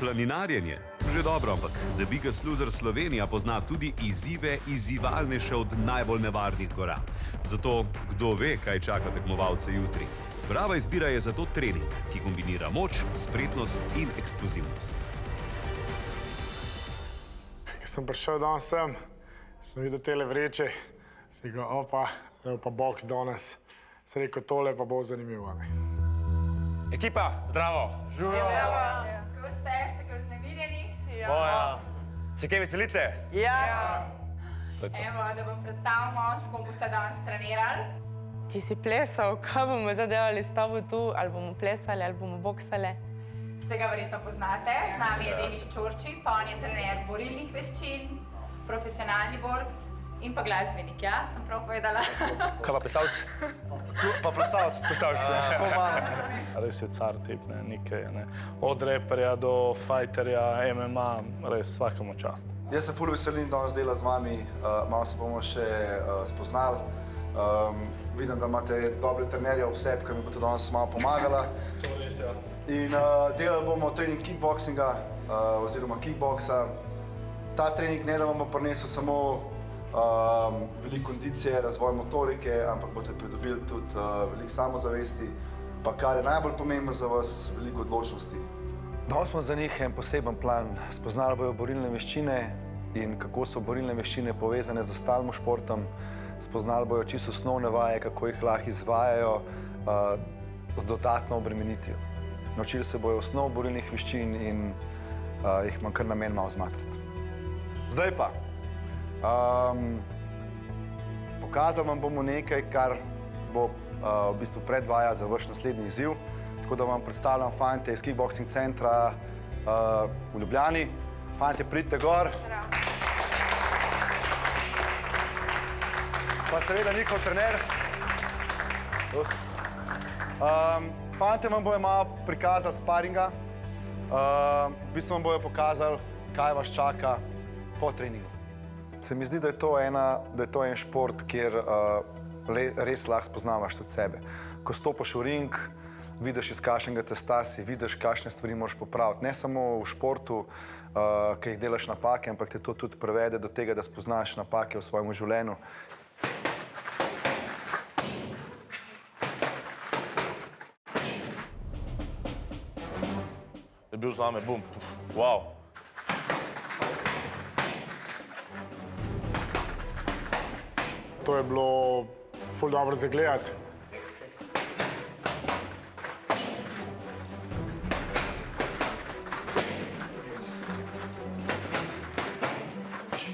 Planinarjenje. Že dobro, ampak The Biggest Loser Slovenija pozna tudi izzive izzivalnejše od najbolj nevarnih gora. Zato kdo ve, kaj čaka tekmovalce jutri. Prava izbira je zato trening, ki kombinira moč, spretnost in eksplozivnost. Ko sem prišel danes sem videl tele vreče, sem rekel, opa, evo pa boks danes. Sem rekel, tole pa bo zanimivo. Ekipa, zdravo! Živijo! Kako ste? Ste kaj vznemirjeni? Ja. Se kaj veselite? Ja! Evo, da vam predstavimo, s kom boste danes trenirali. Ti si plesal, kaj bomo zdaj delali s tabo tu, ali bomo plesali, ali bomo boksali? Se ga verjetno poznate, z nami je Denis Čorčik, pa on je trener borilnih veščin, profesionalni borc in pa glasbenik, ja? Sem prav povedala? Kaj pa plesalci? Pa plesalci, Res je car tip, nekaj, od reperja do fajterja, MMA, res svakemu čast. Jaz se ful veselim danes dela z vami, malo se bomo še spoznali. Vidim, da imate dobre trenerje v sebi, ki mi bo to danes malo pomagala. In delali bomo trening kickboxinga oziroma kickboksa. Ta trening ne da vam bo prinesel samo veliko kondicije, razvoj motorike, ampak boste pridobili tudi veliko samozavesti, pa kar je najbolj pomembno za vas, veliko odločnosti. Dali smo za njih en poseben plan. Spoznali bojo borilne veščine in kako so borilne veščine povezane z ostalim športom. Spoznali bojo čisto osnovne vaje, kako jih lahko izvajajo z dodatno obremenitvijo. Naučili se bojo osnov borilnih veščin in jih imam kar namen malo zmatrati. Zdaj pa, pokazal vam bomo nekaj, kar bo v bistvu predvaja za vaš naslednji izziv. Tako da vam predstavljam fante iz kickboxing centra v Ljubljani. Fante, pridite gor. Pa seveda njihov trener. Fante vam bojo malo prikazali sparinga. V bistvu vam bojo pokazali, kaj vas čaka po treningu. Se mi zdi, da je to en šport, kjer res lahko spoznavaš tudi sebe. Ko stopiš v ring, vidiš iz kakšnega testa si, vidiš, kakšne stvari moraš popraviti. Ne samo v športu, ki jih delaš napake, ampak te to tudi prevede do tega, da spoznaš napake v svojem življenju. Je bil zame bum, wow. To je bilo ful dobro za gledati.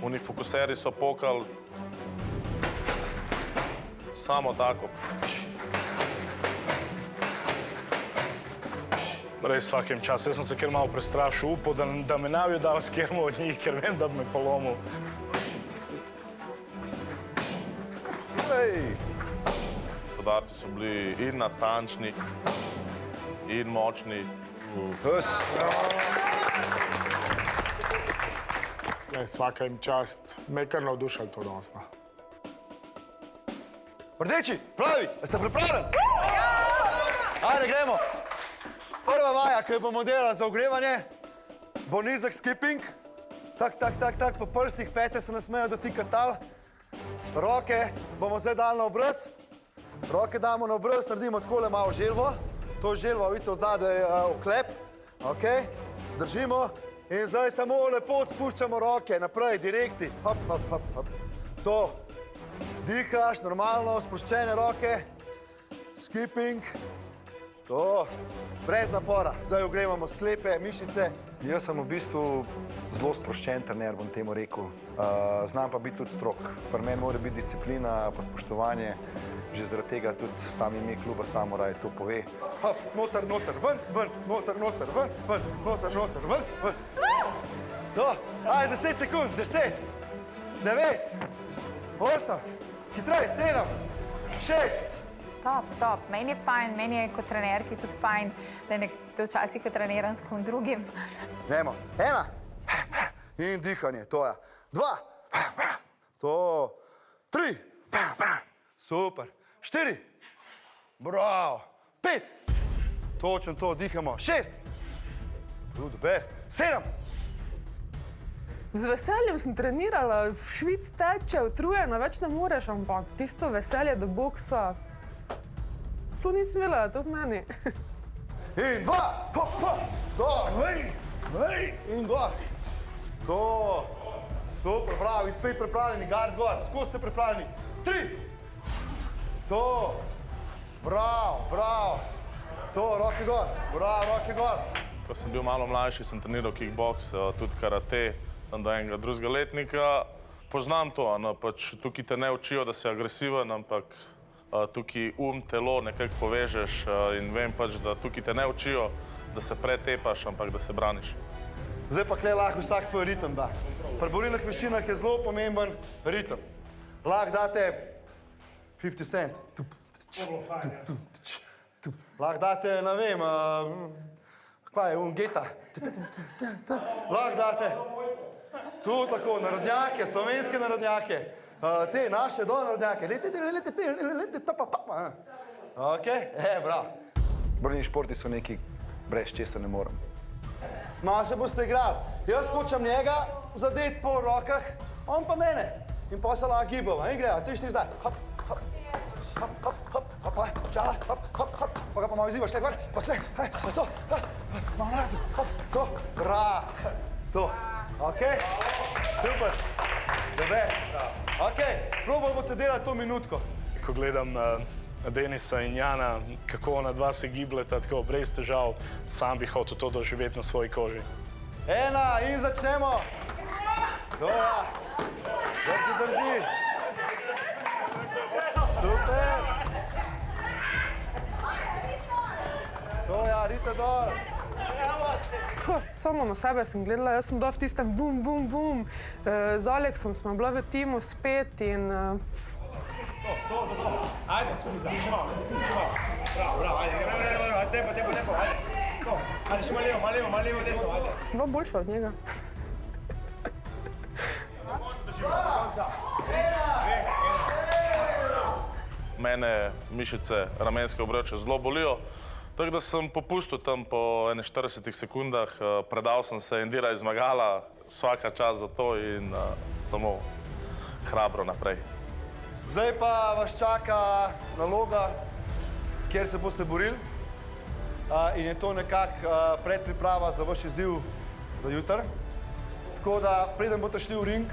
Oni fokuseri so pokali samo tako. Res vsakem času. Jaz sem se kar malo prestrašil, upal, da me ne bi dal s kjermo od njih, ker vem, da bi me polomil. Podarci so bili in natančni, in močni. Svaka jim čast. Me je kar navdušalo to danes. Rdeči, pravi, ste pripravljeni? Ajde, gremo. Prva vaja, ki jo bomo delali za ogrevanje, bo nizek skipping. Tak, po prstih pete se ne smejo dotikati tal. Roke bomo zdaj dali na obraz. Roke damo na obraz, naredimo takole malo želvo. To želvo, vidite, od zadaj oklep. Držimo. In zdaj samo lepo spuščamo roke naprej, direkti. Hop. To. Dihaš, normalno, spuščene roke. Skipping. To. Brez napora. Zdaj ogrevamo sklepe, mišice. Jaz sem v bistvu zelo sproščen trener, bom temu rekel. Znam pa biti tudi strog. Pri meni mora biti disciplina, pa spoštovanje. Že zaradi tega tudi sam ime kluba Samuraj to pove. Hop, noter, ven, noter, ven, noter, ven. To, ajde, 10 sekund, 10, 9, 8, hitrej, 7, 6. Top. Meni je fajn, meni je kot trenerki tudi fajn, da nekdo včasih treniram s kom drugim. Nemo, 1, in dihanje, to je. 2, to, 3, super, 4, bravo, 5, točno to, dihamo, 6, Do the best. 7. Z veseljem sem trenirala, v Švici teče, utrujena, več ne moreš, ampak tisto veselje do boksa, to nisem imela, to v meni. In 2, dol, in gor. To, super, bravo, spet pripravljeni, gard gor, skozi ste pripravljeni. 3, to, bravo, to, roke gor, bravo, roke gor. Ko sem bil malo mlajši, sem treniral kickboks, tudi karate, tam do enega drugega letnika. Poznam to, pač tukaj te ne učijo, da si agresiven, ampak tukaj telo nekako povežeš in vem pač, da tukaj te ne učijo, da se pretepaš, ampak da se braniš. Zdaj pa kle lahko vsak svoj ritem da. Pri borilnih veščinah je zelo pomemben ritem. Lahko date 50 cent. Lahko date, ne vem, kaj je, geta. Lahko date. Tu tako, narodnjake, slovenske narodnjake. Te naše narodnjake. Ok, bravo. Borilni športi so neki, brez česa ne morem. Malo se boste igrali. Jaz hočem njega zadeti po rokah, on pa mene. In pa se lahko gibava. In greva, 3, 4 zdaj. Hop, hop, hop, hop, hop, hop, čala, hop, hop, hop. Pa ga pa malo izzivaš, le gor, pa kle, pa to, malo narazno, hop, to, bravo, to. Ok, super, dobe. Ok, probali boste delati to minutko. Ko gledam Denisa in Jana, kako ona dva se gibljeta, tako brez težav, sam bi hotel to doživeti na svoji koži. 1 in začnemo. To ja, da se drži. Super. To ja, rite dol. Samo na sebe sem gledala, jaz sem bila v tistem bum, bum, bum. Z Aleksom smo bila v timu spet in... Ajde, bravo, ajde, tempo, ajde. Ajde, še malo levo, desno, ajde. Sem bila boljša od njega. Mene mišice ramenske obroče zelo bolijo, tako da sem popustil tam po 41 sekundah, predal sem se in diraj zmagala, vsaka čas za to in samo hrabro naprej. Zdaj pa vas čaka naloga, kjer se boste borili in je to nekako predpriprava za vaš izziv za jutri. Tako da, preden boste šli v ring,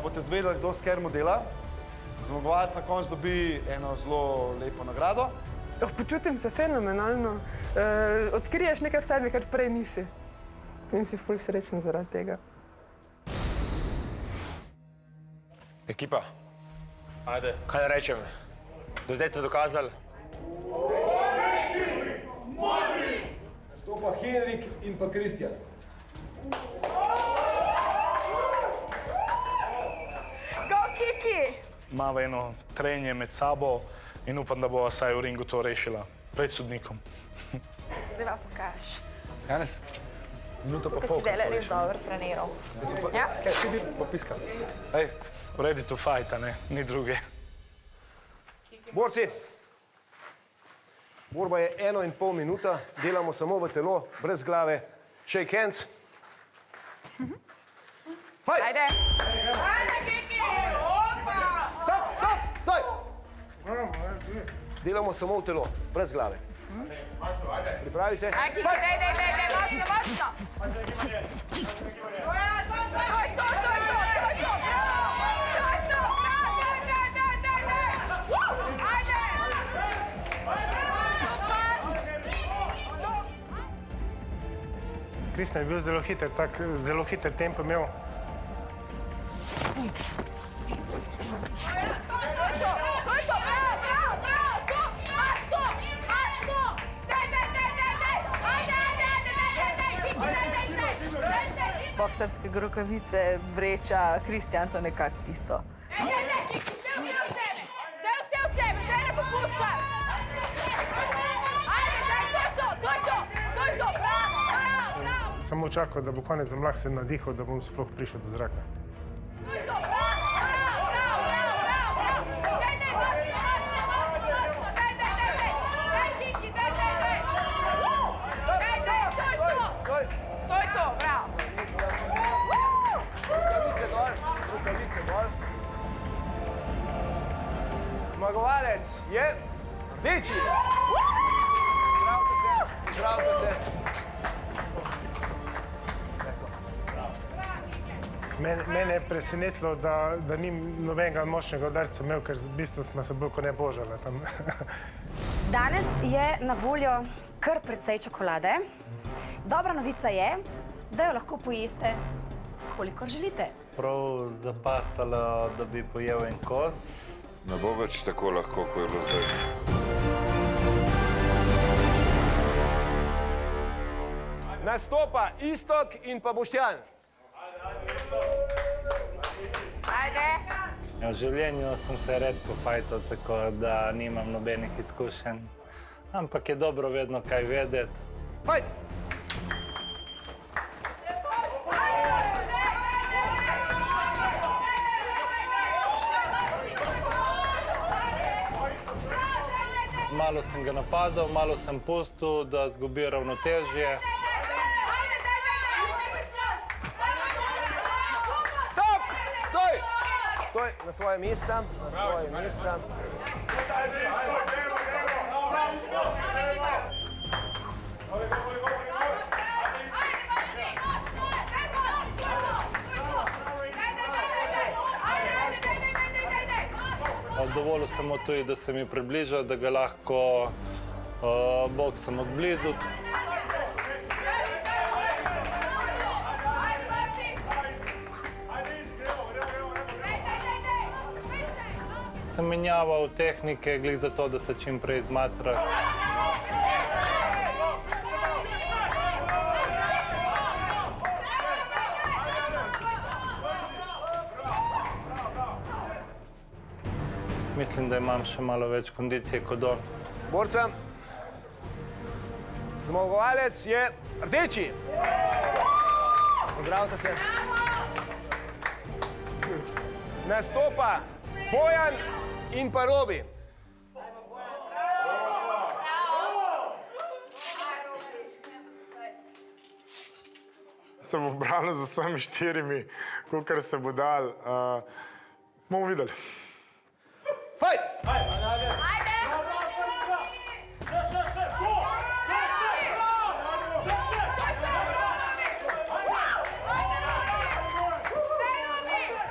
boste zvedeli, kdo s kermo dela. Zmagovalec na koncu dobi eno zelo lepo nagrado. Počutim se fenomenalno. Odkriješ nekaj v sebi, kar prej nisi. In si ful srečen zaradi tega. Ekipa, Ajde. kaj da rečem? Do zdaj ste dokazali. Stopa Henrik in pa Kristjan. Go, Kiki! Imamo eno trenje med sabo in upam, da bo vsaj v ringu to rešila. Pred sodnikom. Zdaj pa pokaž. Janez, minuto pa Kaj pol. si zdaj res dobro treniral. Ja? Kaj si bi popiskal? Ej, ready to fight, a ne? Ni druge. Borci, borba je 1,5 minuta, delamo samo v telo, brez glave. Shake hands. Fight! Ajde! Ajde, Kiki! Opa! Stop, stoj! Delamo samo v telo, brez glave. Pripravi se. Aj, Kiki, daj, močno! Kristjan je bil zelo hiter, zelo hiter tempo imel. Boksarske rokavice, vreča, Kristjan, to nekako tisto. Vse v tebe, zdaj ne popuščaš! Ajde, to je to, bravo! Samo čakal, da bo konec zamlah se nadihal, da bom sploh prišel do zraka. To je to, bravo! Daj, močno, daj, Kiki, daj! Daj, to je to! Stoj! Zmagovalec je rdeči. Zdravite se. Mene je presenetilo, da ni nobenega močnega udarca imel, ker v bistvu smo se bolj kot ne božali tam. Danes je na voljo kar precej čokolade. Dobra novica je, da jo lahko pojeste, kolikor želite. Prav zapasalo, da bi pojel en kos. Ne bo več tako lahko, kot je bilo zdaj. Nastopa Iztok in pa Boštjan. V življenju sem se redko fajtal, tako da nimam nobenih izkušenj. Ampak je dobro vedno kaj vedeti. Fajt! Malo sem ga napadal, malo sem pustil, da izgubi ravnotežje. Stop! Stoj! Stoj na svoje mesta, na svoje mesta. Dovolil sem mu tudi, da se mi približa, da ga lahko boksam od blizu. Sem menjaval tehnike, glih zato, da se čim prej zmatra. Mislim, da imam še malo več kondicije kot on. Borca, zmagovalec je rdeči. Pozdravite se. Nastopa Bojan in pa Robi. Se bo branil z vsemi štirimi, kolikor se bo dal. Bomo videli. Fajt!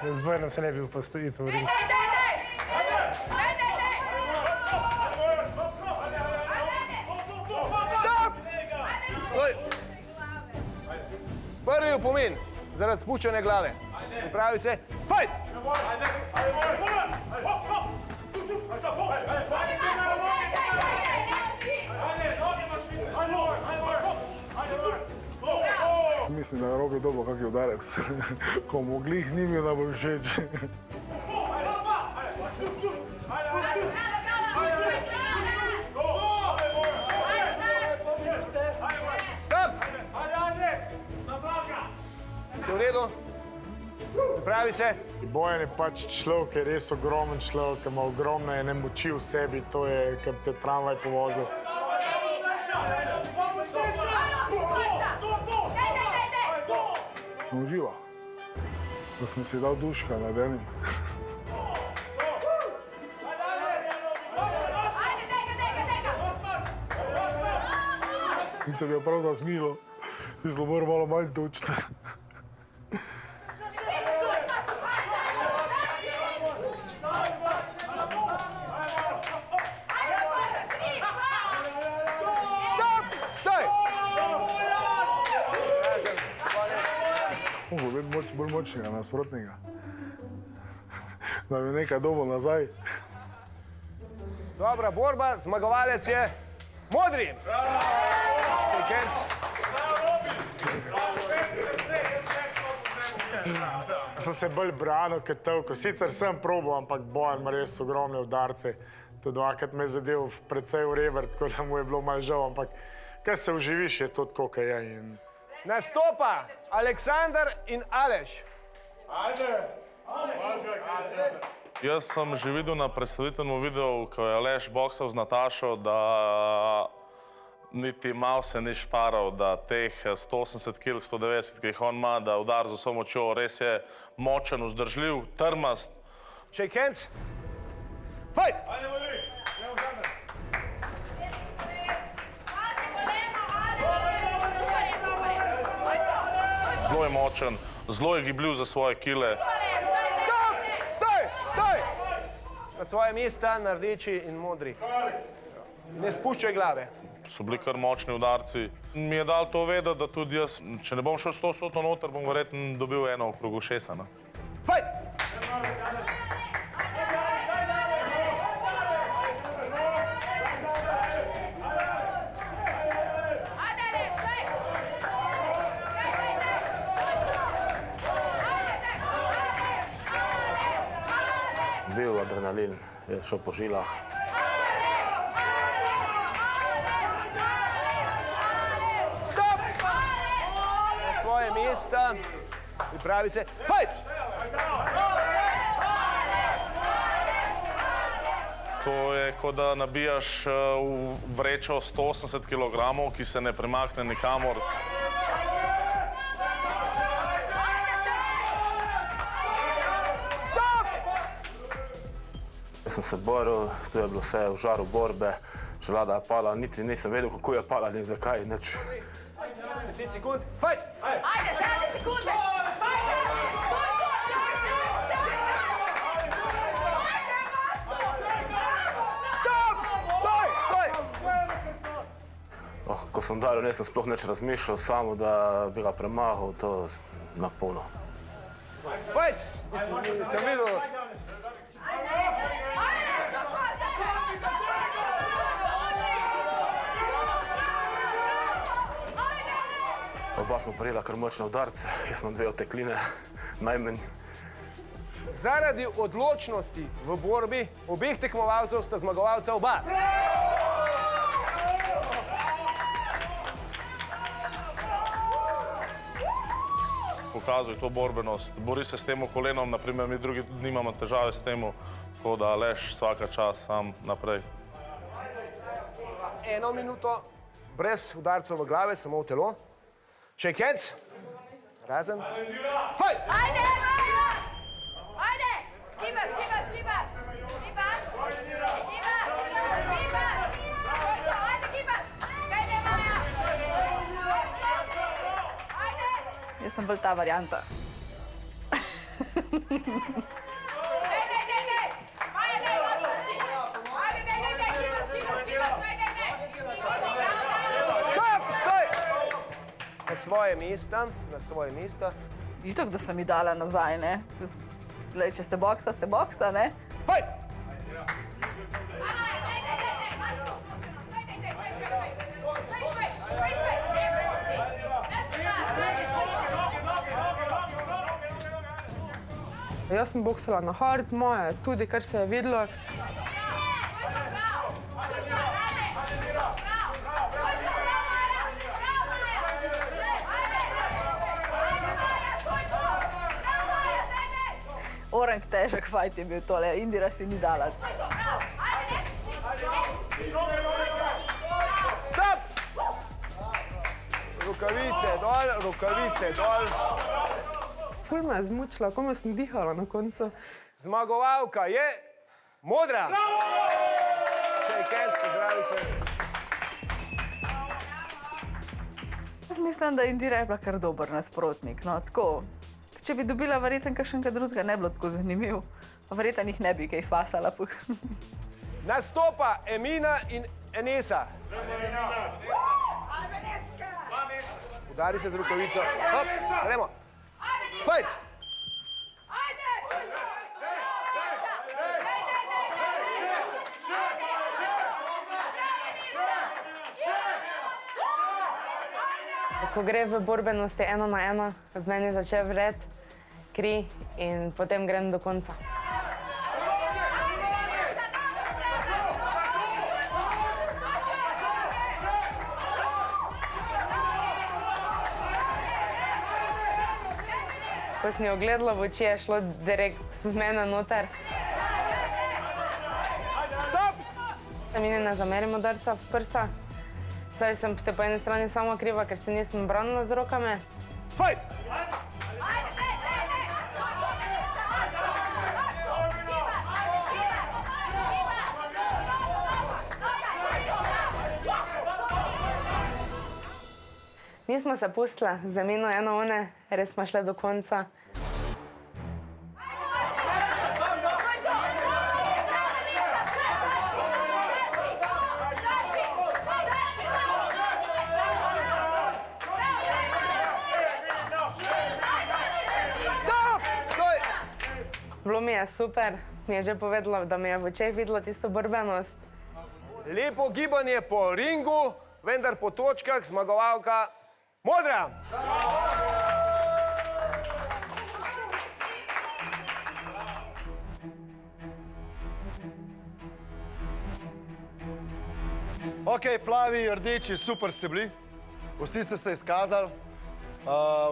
Z Bojanom se ne bi postojiti v ringu. Stop! Stoj! Prvi opomin zaradi spuščene glave. Pripravi se. Fajt! Mislim, da je Robi dobil kak udarec, ko mu glih ni bil najbolj všeč. Stop! Si v redu? Pripravi se. Bojan je pač človek, ki je res ogromen človek, ki ima ogromno ene moči v sebi, to je, ki te tramvaj povozil. Sem užival, da sem si dal duška nad enim. In se mi je prav zasmilo, in zelo moram malo manj točiti. Mogo biti bolj močnega nasprotnega, da bi nekaj dobil nazaj. Dobra borba, zmagovalec je modri. Sem se bolj branil kot Tevko. Sicer sem probal, ampak Bojan ima res ogromne udarce. To dvakrat me je zadev precej v rever, tako da mu je bilo malo žal, ampak kaj se uživiš, je to tako, kaj je. Nastopa Aleksandar in Aleš. Jaz sem že videl na predstavitvenem videu, ko je Aleš boksal z Natašo, da niti malo se ni šparal, da teh 180 kg, 190 kg, ki jih on ima, da udar z vso močjo, res je močen, vzdržljiv, trmast. Shake hands. Fight! Zelo je močen, zelo je gibljiv za svoje kile. Stoj! Na svoje mesta, na rdeči in modri. Ne spuščaj glave. So bili kar močni udarci. Mi je dal to vedeti, da tudi jaz, če ne bom šel 100% noter, bom verjetno dobil eno okrog ušesa. Fight! Bil adrenalin, je šel po žilah. Stop! Na svoje mesta, pripravi se. Fight! To je, kot da nabijaš v vrečo 180 kg, ki se ne premakne nikamor. Jaz sem se boril, tu je bilo vse v žaru borbe, čelada je pala, niti nisem vedel, kako je pala, ni zakaj, nič. 10 sekund, fight! Ajde, 7 sekunde! Ko sem udaril, nisem sploh nič razmišljal, samo da bi ga premagal, to na polno. Fight! Sem videl. Oba smo prijela kar močne udarce, jaz imam 2 otekline, najmanj. Zaradi odločnosti v borbi obeh tekmovalcev sta zmagovalca oba. Pokazal je to borbenost, bori se s tem kolenom, naprimer mi drugi nimamo težave s tem, tako da Aleš vsaka čas sam naprej. 1 minuto brez udarcev v glave, samo v telo. Shake hands. Razen. Fight! Ajde, Maja! Ajde! Skibas! Skibas! Ajde, Skibas! Kaj ne, Maja? Jaz sem bolj ta varianta. Na svoje mesta. Itak, da sem ji dala nazaj, ne? Glej, če se boksa, ne? Fight! Jaz sem boksala na hard, moja tudi, kar se je videlo. Orang težek fajt je bil tole, Indira si ni dala. Stop! Rukavice dol. Ful me je zmučila, komaj sem dihala na koncu. Zmagovalka je modra. Shake hands, pozdravi se. Jaz mislim, da Indira je bila kar dober nasprotnik, no, tako. Če bi dobila verjetno kakšnega drugega, ne bi bilo tako zanimiv. Verjetno jih ne bi kaj fasala. Nastopa Emina in Enesa. Udari se z rukavico. Hop, gremo. Fight! Ko gre v borbenosti 1 na 1, v meni začne vreti kri in potem grem do konca. Ko sem jo gledala v oči, je šlo direkt v mene noter. Mi ne zamerim udarca v prsa. Saj sem se po eni strani sama kriva, ker se nisem branila z rokami. Fight! Nismo se pustile, z Emino eno one, res smo šle do konca. Bilo mi je super, mi je že povedala, da mi je v očeh videla tisto borbenost. Lepo gibanje po ringu, vendar po točkah zmagovalka modra. Ok, plavi, rdeči, super ste bili. Vsi ste se izkazali,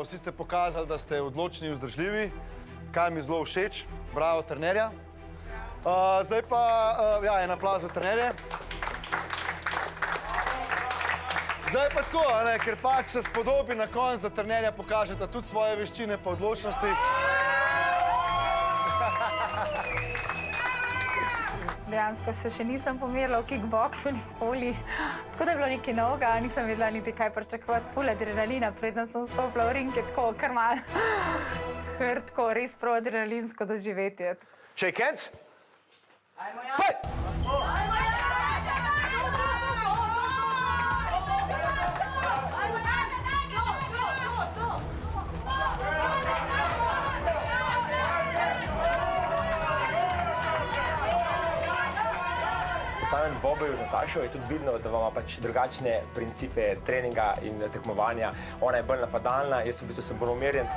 vsi ste pokazali, da ste odločni in vzdržljivi, kar mi zelo všeč. Bravo, trenerja. Zdaj pa, ja, en aplauz za trenerje. Zdaj pa tako, ker pač se spodobi na konc, da trenerja pokažeta tudi svoje veščine pa odločnosti. Dejansko se še nisem pomerila v kickboksu nikoli, tako da je bilo nekaj novega, nisem vedela niti kaj pričakovati, ful adrenalina, preden sem stopila v ring, je tako kar malo, tako res prav adrenalinsko doživetje. Shake hands. Fight! V samem dvoboju z Natašo je tudi vidno, da ima pač drugačne principe treninga in tekmovanja. Ona je bolj napadalna, jaz v bistvu sem bolj umirjen.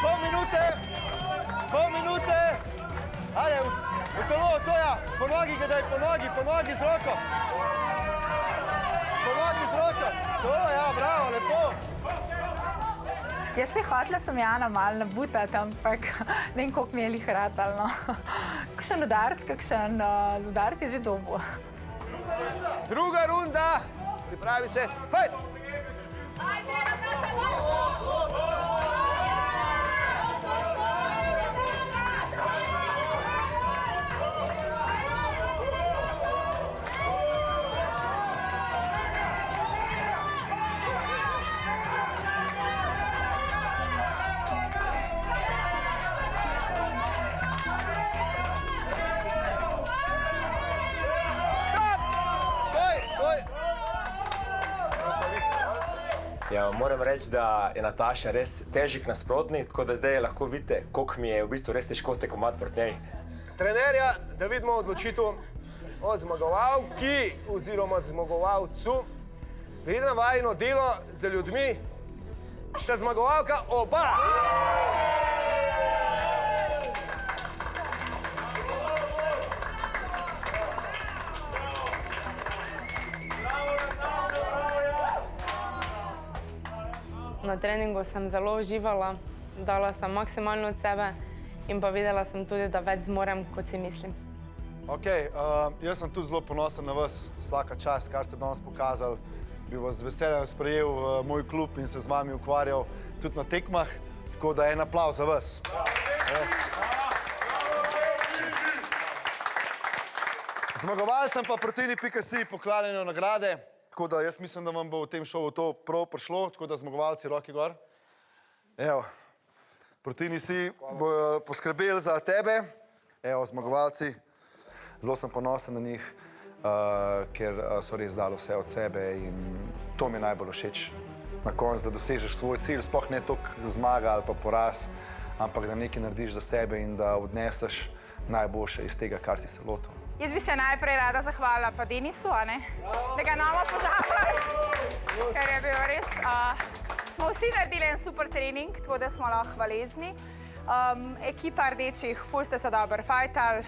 Pol minute! Ajde, v telo, Toja, po nogi ga daj, po nogi z roko. Po nogi z roko. To, ja, bravo, lepo. Jaz se hotela sem Jana malo nabutati, ampak ne vem, koliko mi je lih ratalo. Kakšen udarc je že dobil. Druga runda, pripravi se, fight! Ja, moram reči, da je Nataša res težek nasprotnik, tako da zdaj lahko vidite, koliko mi je v bistvu res težko tekmovati proti njej. Trenerja, da vidimo odločitev o zmagovalki oziroma zmagovalcu. Glede na vajino delo z ljudmi, sta zmagovalka oba! Na treningu sem zelo uživala, dala sem maksimalno od sebe in pa videla sem tudi, da več zmorem, kot si mislim. Ok, jaz sem tudi zelo ponosen na vas, vsaka čast, kar ste danes pokazali. Bi vas z veseljem sprejel v moj klub in se z vami ukvarjal tudi na tekmah, tako da en aplauz za vas. Zmagovalcem pa Protini.si poklanjajo nagrade. Tako da jaz mislim, da vam bo v tem šovu to prav prišlo, tako da zmagovalci, roki gor. Evo, Protini si bojo poskrbeli za tebe. Evo, zmagovalci, zelo sem ponosen na njih, ker so res dali vse od sebe in to mi je najbolj všeč. Na koncu, da dosežeš svoj cilj, sploh ne toliko zmaga ali pa poraz, ampak da nekaj narediš za sebe in da odneseš najboljše iz tega, kar si se lotil. Jaz bi se najprej rada zahvalila pa Denisu, da ga ne pozabila, ker je bil res... Smo vsi naredili en super trening, tako da smo lahko hvaležni. Ekipa rdečih, ful ste se dobro fajtali,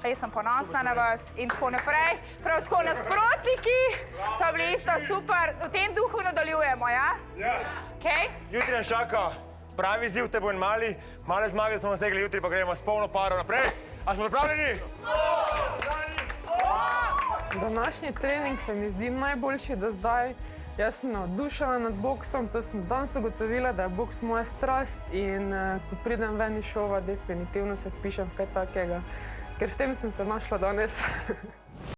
jaz sem ponosna na vas in tako naprej. Prav tako nasprotniki so bili isto super, v tem duhu nadaljujemo, ja? Okay? Jutri nas čaka pravi izziv, te bo in male zmage smo dosegli, jutri pa gremo s polno paro naprej. A smo pripravljeni? Današnji trening se mi zdi najboljši do zdaj. Jaz sem navdušena nad boksom, to sem danes ugotovila, da je boks moja strast in ko pridem ven iz šova, definitivno se vpišem v kaj takega, ker v tem sem se našla danes.